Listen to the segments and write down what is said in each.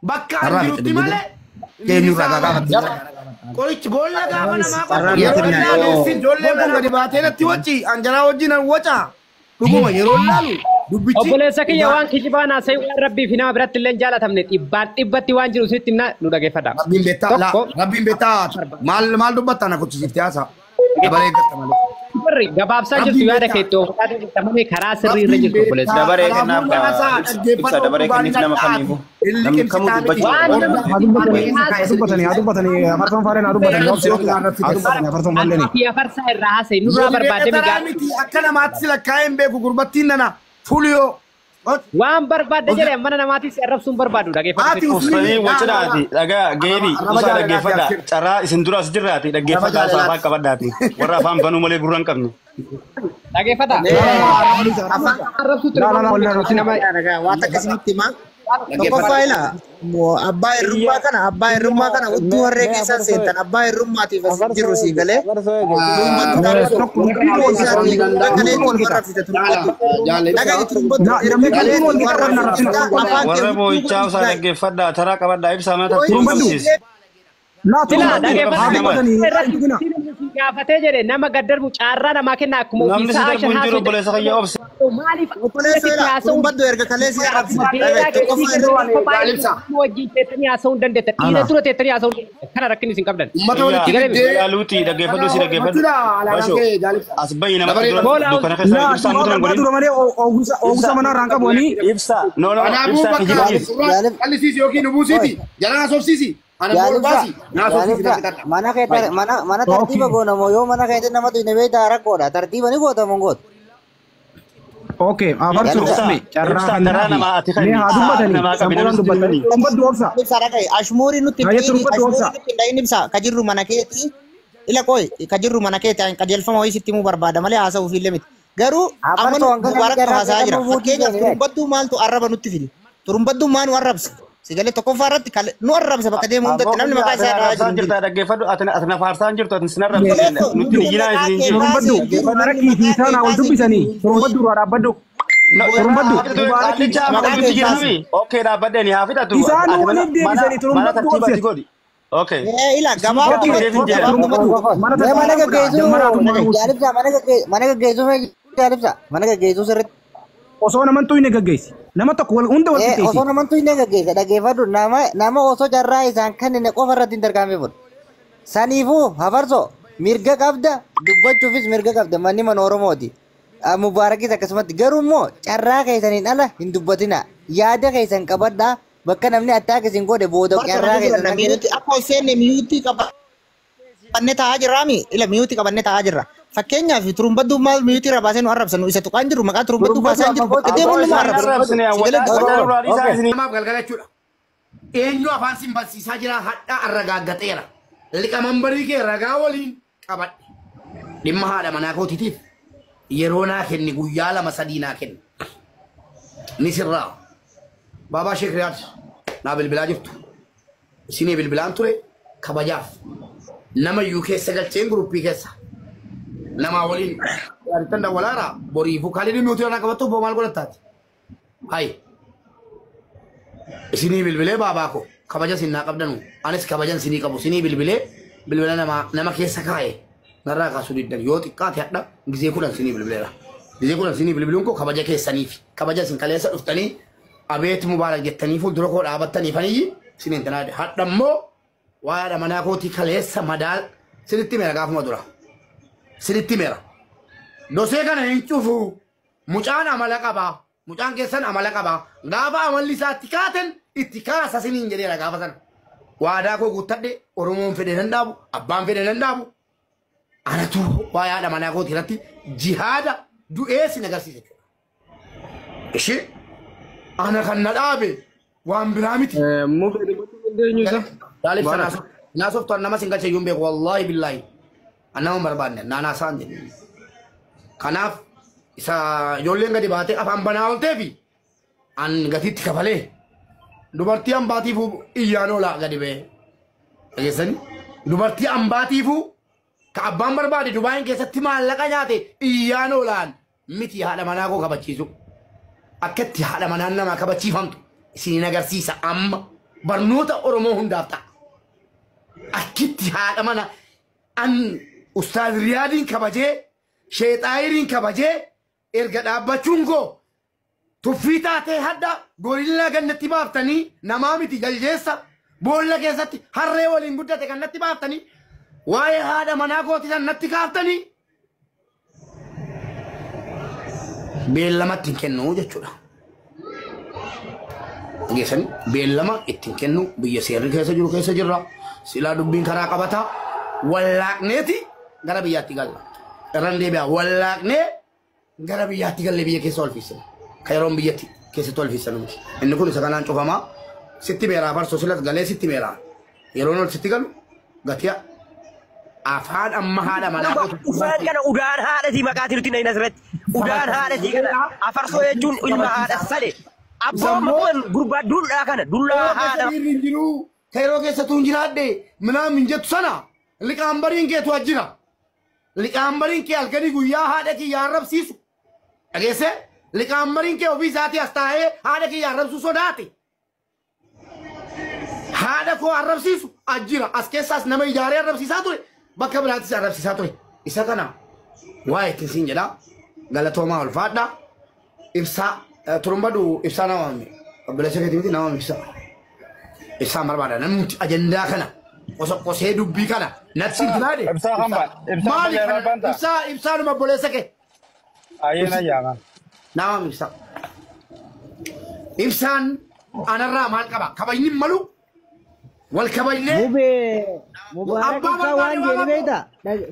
bakka anjirutti malee Keenyu ragaa gaafa. qorichi boolla gaafa namaa qotti ijoolleen kun gadi baatee natti wacci anjalaa wajjin waca dhuguma yeroo laalu dubbichi obboleessa kiyya waan kijibaa naasa'e waan rabbii fi nama biratti illee jaalatamne dhibbatti waan jiru sitti nu dhageeffadha. Rabbiin beektaa maal dubbattaa na kuchisiiftee haasa dabaree gatta malee. Barri gabaabsaa jirtu yaada keettoo tamame karaa sirrii irra jirtu obboleessa. Dabaree kennaaf ibsa dabaree kenniif nama kamiifu. Namni kamuu dubbatanii afarsan faareen afarsan malleeni. Afarsaa irraa haasa'e nurraa barbaade migaa. Akka namaatti sila kaa'een beeku gurbattiin nana fuliyoo. Waan barbaadde jedhee mana namaatiif arrabsuun barbaadu dhageeffatu. Uffatanii waciraati dhagaa geebii usaa dhaggeeffadha carraa isin duraas jirraati dhaggeeffadhaa saafaa qabadhaati warra afaan banuu malee gurra hin qabne. Dhageeffadha. Waan akkasinitti himaa tokkoffaa ila abbaa hirrummaa kana utuu warree keessaa seentan abbaa hirrummaatiif as jiru sii galee warra boo'ichaa usaa dhaggeeffadhaa taraa qabadhaa ibsaa mana tartiibsiis. Gaafatee jedhe nama gaddarbu caarraa namaa kenna akkuma namni si darbu hin jiru obboleessa kiyya obse. Maaliif turumbaddu erga kaleessi wajjin teessanii haasa'uu hin dandeetta. Dhiira dura teessanii haasa'uu hin dandeetta. Kana rakkin isin qabdan. Yaaluuti dhaggeeffadhu si dhaggeeffadhu. As bayi nama dukkana keessa ibsaa mutunan godhin. Oogusa manaa irraan qabuanii. Ibsaa. Ibsaa kijibaatiif. Qallisiisi yookiin ubuusiiti. Jalaa soofsiisi. mana tartiiba goonamoo yoo mana keetti namatu hin beektaa rakkoodha tartiiba ni gootamu gootu. Oke, afarsu carraa kan nama ati kan nama qabinan dubbatanii. Turumbaddu obsa. Ashmuuri nutti hin ibsa kajirru mana keetti ila qoy kajirru mana keetti qajeelfama wayii sitti himuu barbaada malee haasa'uuf illee miti. Garuu amma mubarak haasaa jira. Fakkeenyaaf turumbaddu maaltu arraba nutti fidi. Turumbaddu maan nu arrabsa. Sigale tokkoffaa irratti nu arrabsa bakka deemu hundatti namni maqaa isaa irraa jirta dhaggeeffadhu ati na faarsaan jirtu ati sin arrabsa nutti ni jinaa isin jiru. Turumbaddu rakkii fi isaan wal dubbisanii turumbaddu irraa dhaabbaddu. Turumbaddu okay dhaabbaddeeni haa fidatu isaan waliin deebisanii turumbaddu obse. Okay. Ila gabaabaa mana gaggeessuu sirriitti. Osoo namantuu hin gaggeessi. Nama tokko hunda wal qixxeessi. Osoo namantuu hin gaggeessi dhaggeeffadhu nama osoo carraa isaan kanneen qofa irratti hin dargaamee saniifuu hafarso mirga qabda dubbachuufis mirga qabda manni mana Oromooti. Mubaarakis akkasumatti garuu immoo carraa keessaniin ala hin dubbatina yaada keessan qabadhaa bakka namni attaa keessin godhe booda carraa keessan akka seenne miyuutii qabanne taa'aa jirraami ila miyuutii qabanne taa'aa jirra. Fakkeenyaaf turumbaddu maal miyuutii irraa baasee nu arrabsanu isa tuqaan jiru maqaa turumbaddu baasaa jiru bakka deemuun nu arrabsanu. Namaaf galgalachuudha. Eenyu afaan sin barsiisaa jira hadhaa arragaaggateera. Liqaman barii kee ragaa waliin qabadhe. Dhimma haadha manaa kootiitiif yeroo naa kenni guyyaa 2-3 naa kenni. Ni sirraa. Baabaa Sheekriyaat naa bilbilaa jirtu. Isinii bilbilaan ture kabajaaf. Nama iyyuu keessa galcheen guruppii keessa. Nama waliin yaadatan dawwalaara boriifuu kaalidii nuti irraa qabattu boo maal godhattaati. Hayi. Isinii bilbilee baabaa koo kabaja sin naa qabdanu anis kabajan sinii qabu sinii bilbila nama keessa kaa'e narraa kaasuu diddan yoo xiqqaate hadha gizee 10 sinii bilbileera. Gizee 10 sinii bilbiluun koo kabaja keessaniif kabaja sin kaleessa dhuftanii abeet mubaarak jettanii fuuldura koo dhaabattaniifanii siniin tanaadhe hadha immoo waa'ee manaa kootii kaleessa madaal sinitti meera gaafuma dura. Sinitti meera. Dosee kana hin cufu mucaan amala qabaa. Mucaan keessan amala qabaa. Gaafa amalli isaa itti kaaten itti kaasa siniin jedheera gaafa sana. Waadaa koo guuttadhe Oromoon fedhe nan dhaabu abbaan fedhe nan dhaabu. Anatu waa'ee haadha manaa kootii irratti jihaada du'ee sin agarsiise. Ishee ana kan na dhaabe waan biraa miti. Naasoftaan nama sin galchee yuun beeku wallaahi billaahi. Annaman barbaanne naanaa isaan jedhe. Kanaaf isa ijoolleen gadi baatee afaan banaa ooltee fi an gatiitti kafalee dubartii ambaatiifuu iyyaan oolaa gadi ba'e. Dhageessanii dubartii ambaatiifuu ka abbaan barbaade Dubaayin keessatti maallaqa nyaate iyyaan oolaan miti haadha manaa koo kabachiisu. Akkatti haadha manaan namaa kabachiifamtu isiniin agarsiisa amma barnoota Oromoo hundaaf ta'a. Akkitti haadha mana an Ustaaz Riyaadiin kabajee Sheexaayiriin kabajee erga dhaabbachuun koo tuffii taatee hadda gorillaa gannatti baaftanii namaa miti jaljeessa boolla keessatti harree waliin guddate kan natti baaftanii waa'ee haadha manaa kooti san natti kaaftanii beellamatti hin kennu jechuudha. Geessanii beellama ittiin kennu biyya seerri keessa jiru keessa jirra. Silaa dubbiin karaa qabata wallaaqneeti gara biyyaatti galla. Irraan deebi'a wallaaqnee gara biyyaatti galle biyya keessa olfiisina. Kairoon biyyatti keessatti olfiisina miti. Inni kun isa kanaan cufamaa sitti beeraa farsoo silas galee sitti beeraa. Yeroon ol sitti galu gatiya afaan amma haadha manaa qotu. Ufaan kana udaan haadhatii maqaatii nuti nayin asirratti. Udaan haadhatii kana afarsoo jechuun ilma haadha sale. Abboon gurbaa dullaa kana dullaa haadha. Kairoo keessattuu hin jiraadde minaan hin jettu sana liqaambariin keetu ajjira. Liqaambariin kee halkanii guyyaa haadha kiyyaa arrabsiisu. Dhageesse liqaambariin kee ofii isaatii as taa'ee haadha kiyyaa arrabsuu sodaate. Haadha koo arrabsiisu ajjira. As keessaas nama ijaaree arrabsiisaa ture. Bakka biraattis arrabsiisaa ture. Isa kana waa ittiin siin jedhaa. Galatoomaa ulfaadhaa. Ibsaa turumbadu ibsaa nama mamme. Obboleessa keetii miti nama ibsaa. Ibsaa barbaada namni ajandaa kana qosee dubbii kana natti dinaade. Ibsaa hamba. Maali kana ibsaa numa obboleessa kee. Ayeena yaama. Nama ibsaa. Ibsaan anarraa maal qaba? Kabajni malu wal kabajnee. Mubarak ibsaa waan jedhe beektaa?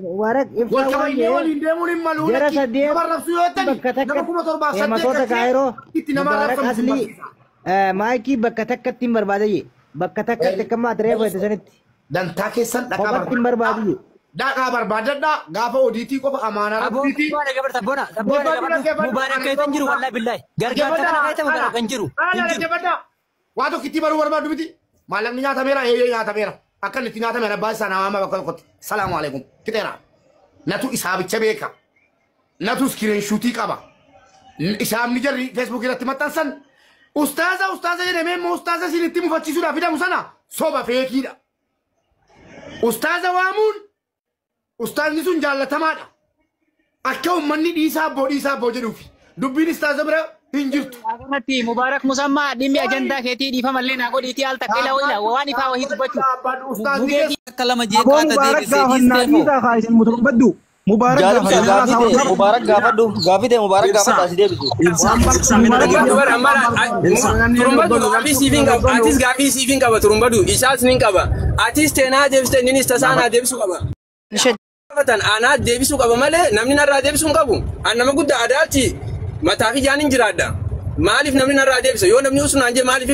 Mubarak ibsaa waan kabajnee waliin deemuun hin malu. Jara saddeet nama rabsuu yoo ta'an nama 1700 Kaayiroo itti nama Mubarak rabsuu asli maayikii bakka takkatti hin barbaade bakka takkatti akkama atiree fayyadu sanitti. Dantaa keessan Kophaatti hin barbaadu. dhaqaa barbaadadhaa gaafa odiitii qofa amaanaa rabbiitii. Mubarak kan jiru wallahi billahi. Gargaarsa kana keessa Mubarak kan jiru. Waa tokko itti baruu barbaadu miti. Maallaqni nyaatameera eeyyee nyaatameera. Akkan itti nyaatameera abbaa isaa namaa bakka tokkotti. Salaamu alaikum. Fixeera. Natu isaa bicha beeka. Natu iskiriinshuutii qaba. Isaamni jarri feesbuukii irratti maxxansan. Ustaaza jedhamee immoo ustaaza isin itti mufachiisuudhaaf fidamu sana soba feekiidha. Ustaaza waamuun ustaazni sun jaallatamaadha. Akka uummanni dhiisaa abboo jedhuufi dubbiin ustaaza bira hin jirtu. Agarratti Mubarak Musammaa dhimmi ajandaa keetii dhiifamallee naa godhiitii al takkila wayla waan ifaa wahii dubbachuu. Akka lama jeeqaata deebisee dhiisteefoo. Mubarak gaafadhu gaafite Mubarak gaafadhu asii deebisu. Turumbadu gaafii siifin qaba atis gaafii siifin qaba turumbadu isaas nin qaba atis teenaa deebiste innis tasaanaa deebisuu qaba. Anaa deebisuu qaba malee namni narraa deebisuu hin qabu. An nama guddaa adaatti mataa fi jaan hin jiraadha. Maaliif namni narraa deebisa yoo namni usunaan jee maaliif